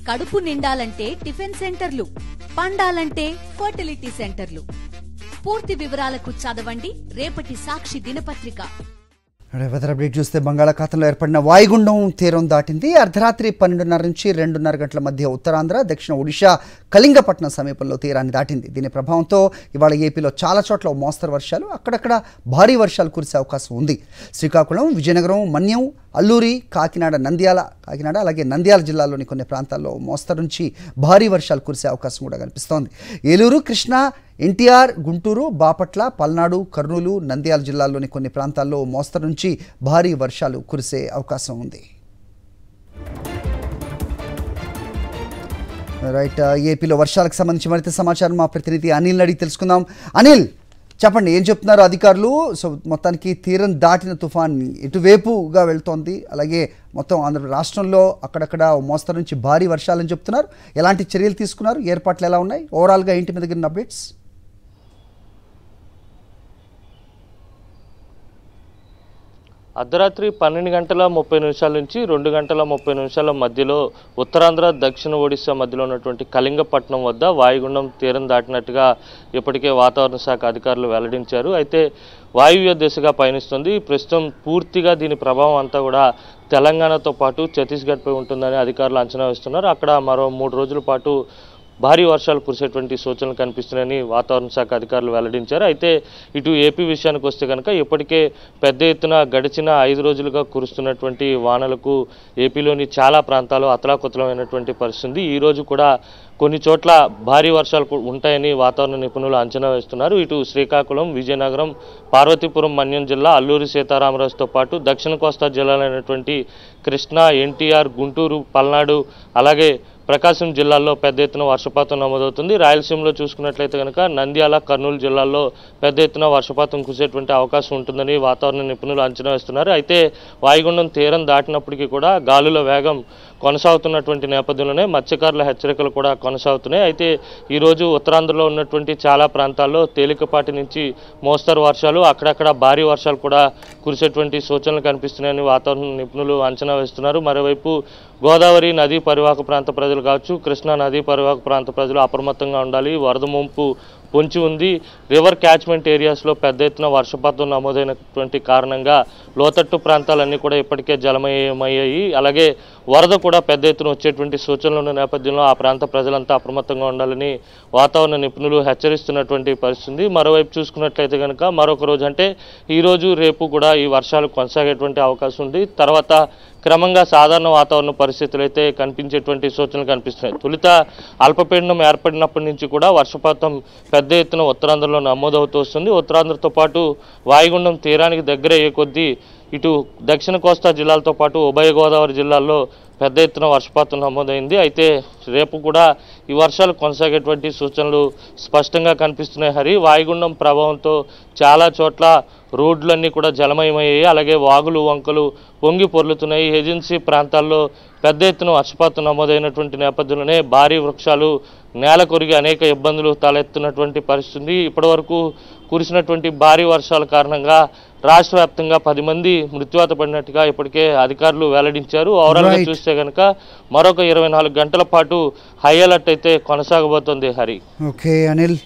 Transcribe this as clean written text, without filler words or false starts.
కడుపు నిండాలంటే టిఫిన్ సెంటర్లు, పండాలంటే ఫర్టిలిటీ సెంటర్లు. పూర్తి వివరాలకు చదవండి రేపటి సాక్షి దినపత్రిక. వెదర్ అప్డేట్ చూస్తే బంగాళాఖాతంలో ఏర్పడిన వాయుగుండం తీరం దాటింది. అర్ధరాత్రి 12:30 నుంచి 2:30 గంటల మధ్య ఉత్తరాంధ్ర, దక్షిణ ఒడిషా, కళింగపట్నం సమీపంలో తీరాన్ని దాటింది. దీని ప్రభావంతో ఇవాళ ఏపీలో చాలా చోట్ల మోస్తరు వర్షాలు, అక్కడక్కడ భారీ వర్షాలు కురిసే అవకాశం ఉంది. శ్రీకాకుళం, విజయనగరం, మన్యం, అల్లూరి, కాకినాడ, అలాగే నంద్యాల జిల్లాల్లోని కొన్ని ప్రాంతాల్లో మోస్తరు నుంచి భారీ వర్షాలు కురిసే అవకాశం కూడా కనిపిస్తోంది. ఏలూరు, కృష్ణా, ఎన్టీఆర్, గుంటూరు, బాపట్ల, పల్నాడు, కర్నూలు, నంద్యాల జిల్లాల్లోని కొన్ని ప్రాంతాల్లో మోస్తరు నుంచి భారీ వర్షాలు కురిసే అవకాశం ఉంది. రైట్, ఏపీలో వర్షాలకు సంబంధించి మరింత సమాచారం మా ప్రతినిధి అనిల్ అడిగి తెలుసుకుందాం. అనిల్, చెప్పండి, ఏం చెప్తున్నారు అధికారులు? సో మొత్తానికి తీరం దాటిన తుఫాన్ ఇటువైపుగా వెళ్తోంది, అలాగే మొత్తం ఆంధ్ర రాష్ట్రంలో అక్కడక్కడ మోస్తరు నుంచి భారీ వర్షాలని చెప్తున్నారు. ఎలాంటి చర్యలు తీసుకున్నారు? ఏర్పాట్లు ఎలా ఉన్నాయి? ఓవరాల్గా ఏంటి మీ దగ్గర అప్డేట్స్? అర్ధరాత్రి 12:30 నుంచి 2:30 మధ్యలో ఉత్తరాంధ్ర, దక్షిణ ఒడిశా మధ్యలో ఉన్నటువంటి కళింగపట్నం వద్ద వాయుగుండం తీరం దాటినట్టుగా ఇప్పటికే వాతావరణ శాఖ అధికారులు వెల్లడించారు. అయితే వాయువ్య దిశగా పయనిస్తుంది. ప్రస్తుతం పూర్తిగా దీని ప్రభావం అంతా కూడా తెలంగాణతో పాటు ఛత్తీస్గఢ్పై ఉంటుందని అధికారులు అంచనా వేస్తున్నారు. అక్కడ మరో 3 రోజుల పాటు భారీ వర్షాలు కురిసేటువంటి సూచనలు కనిపిస్తున్నాయని వాతావరణ శాఖ అధికారులు వెల్లడించారు. అయితే ఇటు ఏపీ విషయానికి వస్తే కనుక ఇప్పటికే పెద్ద ఎత్తున గడిచిన 5 రోజులుగా కురుస్తున్నటువంటి వానలకు ఏపీలోని చాలా ప్రాంతాలు అతలాకుతలమైనటువంటి పరిస్థితి. ఈ రోజు కూడా కొన్ని చోట్ల భారీ వర్షాలు ఉంటాయని వాతావరణ నిపుణులు అంచనా వేస్తున్నారు. ఇటు శ్రీకాకుళం, విజయనగరం, పార్వతీపురం, మన్యం జిల్లా, అల్లూరి సీతారామరాజుతో పాటు దక్షిణ కోస్తా జిల్లాలైనటువంటి కృష్ణా, ఎన్టీఆర్, గుంటూరు, పల్నాడు, అలాగే ప్రకాశం జిల్లాల్లో పెద్ద ఎత్తున వర్షపాతం నమోదవుతుంది. రాయలసీమలో చూసుకున్నట్లయితే కనుక నంద్యాల, కర్నూలు జిల్లాల్లో పెద్ద ఎత్తున వర్షపాతం కురిసేటువంటి అవకాశం ఉంటుందని వాతావరణ నిపుణులు అంచనా వేస్తున్నారు. అయితే వాయుగుండం తీరం దాటినప్పటికీ కూడా గాలుల వేగం కొనసాగుతున్నటువంటి నేపథ్యంలోనే మత్స్యకారుల హెచ్చరికలు కూడా కొనసాగుతున్నాయి. అయితే ఈరోజు ఉత్తరాంధ్రలో ఉన్నటువంటి చాలా ప్రాంతాల్లో తేలికపాటి నుంచి మోస్తరు వర్షాలు, అక్కడక్కడ భారీ వర్షాలు కూడా కురిసేటువంటి సూచనలు కనిపిస్తున్నాయని వాతావరణ నిపుణులు అంచనా వేస్తున్నారు. మరోవైపు గోదావరి నదీ పరివాహక ప్రాంత ప్రజలు కావచ్చు, కృష్ణా నదీ పరివాహక ప్రాంత ప్రజలు అప్రమత్తంగా ఉండాలి. వరద ముంపు పొంచి ఉంది. రివర్ క్యాచ్మెంట్ ఏరియాస్లో పెద్ద ఎత్తున వర్షపాతం నమోదైనటువంటి కారణంగా లోతట్టు ప్రాంతాలన్నీ కూడా ఇప్పటికే జలమయమయ్యాయి. అలాగే వరద కూడా పెద్ద ఎత్తున వచ్చేటువంటి సూచనలు ఉన్న నేపథ్యంలో ఆ ప్రాంత ప్రజలంతా అప్రమత్తంగా ఉండాలని వాతావరణ నిపుణులు హెచ్చరిస్తున్నటువంటి పరిస్థితి. మరోవైపు చూసుకున్నట్లయితే కనుక మరొక రోజు అంటే ఈరోజు, రేపు కూడా ఈ వర్షాలు కొనసాగేటువంటి అవకాశం ఉంది. తర్వాత క్రమంగా సాధారణ వాతావరణ పరిస్థితులు అయితే కనిపించేటువంటి సూచనలు కనిపిస్తున్నాయి. తొలుత అల్పపీడనం ఏర్పడినప్పటి నుంచి కూడా వర్షపాతం పెద్ద ఎత్తున ఉత్తరాంధ్రలో నమోదవుతూ వస్తుంది. ఉత్తరాంధ్రతో పాటు వాయుగుండం తీరానికి దగ్గర అయ్యే కొద్దీ ఇటు దక్షిణ కోస్తా జిల్లాలతో పాటు ఉభయ గోదావరి జిల్లాల్లో పెద్ద ఎత్తున వర్షపాతం నమోదైంది. అయితే రేపు కూడా ఈ వర్షాలు కొనసాగేటువంటి సూచనలు స్పష్టంగా కనిపిస్తున్నాయి. హరి, వాయుగుండం ప్రభావంతో చాలా చోట్ల రోడ్లన్నీ కూడా జలమయమయ్యాయి. అలాగే వాగులు, వంకలు పొంగి పొర్లుతున్నాయి. ఏజెన్సీ ప్రాంతాల్లో పెద్ద ఎత్తున వర్షపాతం నమోదైనటువంటి నేపథ్యంలోనే భారీ వృక్షాలు నేల కొరిగి అనేక ఇబ్బందులు తలెత్తున్నటువంటి పరిస్థితి. ఇప్పటివరకు కురిసినటువంటి భారీ వర్షాల కారణంగా రాష్ట్ర వ్యాప్తంగా 10 మంది మృత్యువాత పడినట్టుగా ఇప్పటికే అధికారులు వెల్లడించారు. ఓవరాల్గా చూస్తే కనుక మరొక 24 గంటల పాటు హై అలర్ట్ అయితే కొనసాగబోతోంది. హరి. ఓకే అనిల్.